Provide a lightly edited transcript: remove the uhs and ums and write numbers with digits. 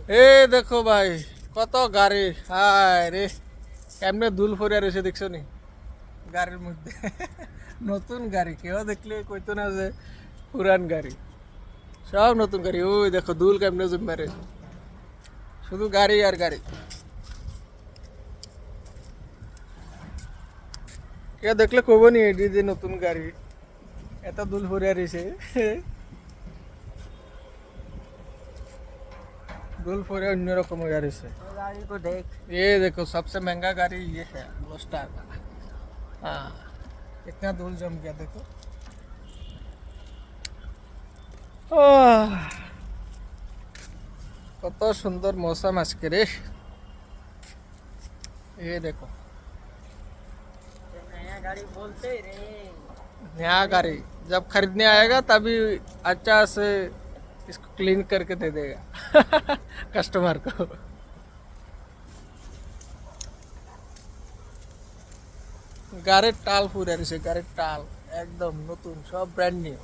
এ দেখো ভাই কত গাড়ি, হায় রে কেমনে ধুল ফরিয়া রয়েছে দেখছো নি গাড়ির মধ্যে। নতুন গাড়ি কেউ দেখলে কইতো না যে পুরান গাড়ি, সব নতুন গাড়ি। ওই দেখো ধুল কেমনে জমে, শুধু গাড়ি আর গাড়ি। কেউ দেখলে কব নি এটি যে নতুন গাড়ি, এত ধুল ফরিয়া রয়েছে। धूल पूरे अन्य रकम हो यार इसे। गाड़ी को देख। ये देखो सबसे महंगा गाड़ी ये है ब्लोस्टार का। हाँ कितना धूल जम गया देखो। आह, কত সুন্দর मौसम আজকে রে। ये देखो नया गाड़ी बोलते रे। नया गाड़ी जब खरीदने आएगा तभी अच्छा से इसको क्लीन करके दे देगा कस्टमर को। গাড়ির টাল পুরে রয়েছে, গাড়ির টাল একদম নতুন, সব ব্র্যান্ড নিউ।